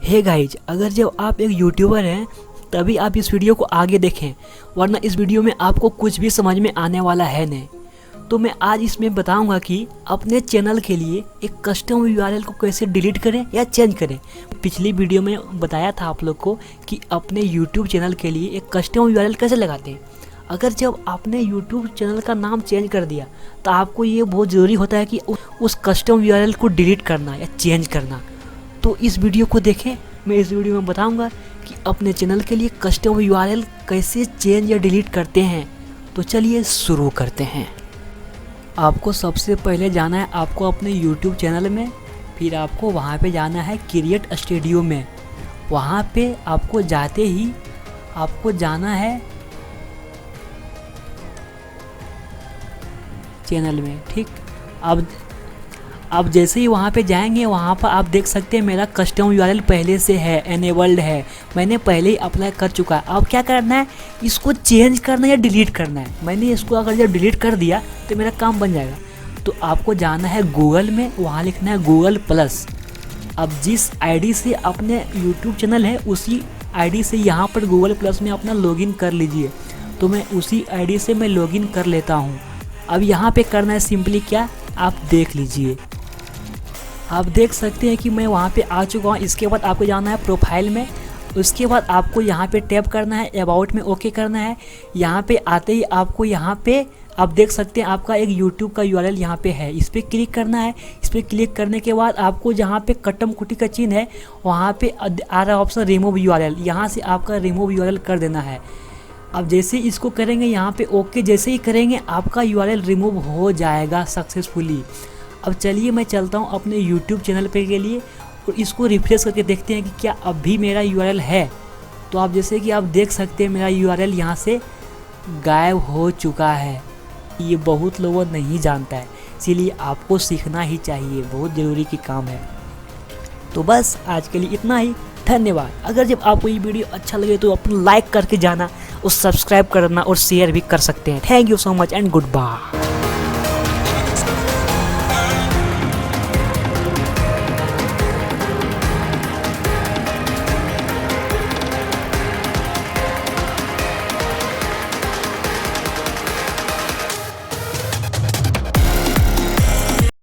Hey guys, अगर जब आप एक यूट्यूबर हैं तभी आप इस वीडियो को आगे देखें, वरना इस वीडियो में आपको कुछ भी समझ में आने वाला है नहीं। तो मैं आज इसमें बताऊंगा कि अपने चैनल के लिए एक कस्टम यूआरएल को कैसे डिलीट करें या चेंज करें। पिछली वीडियो में बताया था आप लोग को कि अपने यूट्यूब चैनल के लिए एक कस्टम यूआरएल कैसे लगाते हैं। अगर जब आपने यूट्यूब चैनल का नाम चेंज कर दिया तो आपको ये बहुत ज़रूरी होता है कि उस कस्टम यूआरएल को डिलीट करना या चेंज करना। तो इस वीडियो को देखें, मैं इस वीडियो में बताऊंगा कि अपने चैनल के लिए कस्टम यूआरएल कैसे चेंज या डिलीट करते हैं। तो चलिए शुरू करते हैं। आपको सबसे पहले जाना है आपको अपने यूट्यूब चैनल में, फिर आपको वहाँ पे जाना है क्रिएट स्टूडियो में। वहाँ पे आपको जाते ही आपको जाना है चैनल में, ठीक। अब जैसे ही वहाँ पे जाएंगे, वहाँ पर आप देख सकते हैं मेरा कस्टम यूआरएल पहले से है, एनेबल्ड है, मैंने पहले ही अप्लाई कर चुका है। अब क्या करना है, इसको चेंज करना है या डिलीट करना है। मैंने इसको अगर जब डिलीट कर दिया तो मेरा काम बन जाएगा। तो आपको जाना है गूगल में, वहाँ लिखना है गूगल प्लस। अब जिस आईडी से अपने यूट्यूब चैनल है उसी आईडी से यहाँ पर गूगल प्लस में अपना लॉगिन कर लीजिए। तो मैं उसी आईडी से मैं लॉगिन कर लेता हूँ। अब यहाँ पे करना है सिंपली क्या, आप देख लीजिए। आप देख सकते हैं कि मैं वहाँ पे आ चुका हूँ। इसके बाद आपको जाना है प्रोफाइल में, उसके बाद आपको यहाँ पे टैप करना है, अबाउट में ओके करना है। यहाँ पे आते ही आपको यहाँ पे आप देख सकते हैं आपका एक यूट्यूब का यूआरएल यहाँ पे है, इस पर क्लिक करना है। इस पर क्लिक करने के बाद आपको जहाँ पे कटम कुटी का चिन्ह है वहाँ पे आ रहा ऑप्शन रिमूव यूआरएल, यहाँ से आपका रिमूव यूआरएल कर देना है। अब जैसे इसको करेंगे यहाँ पे ओके जैसे ही करेंगे आपका यूआरएल रिमूव हो जाएगा सक्सेसफुली। अब चलिए मैं चलता हूँ अपने यूट्यूब चैनल पे के लिए और इसको रिफ्रेश करके देखते हैं कि क्या अब भी मेरा यूआरएल है। तो आप जैसे कि आप देख सकते हैं मेरा यूआरएल यहाँ से गायब हो चुका है। ये बहुत लोगों नहीं जानता है, इसीलिए आपको सीखना ही चाहिए, बहुत ज़रूरी की काम है। तो बस आज के लिए इतना ही, धन्यवाद। अगर जब आपको ये वीडियो अच्छा लगे तो अपना लाइक करके जाना और सब्सक्राइब करना और शेयर भी कर सकते हैं। Thank you so much and good bye.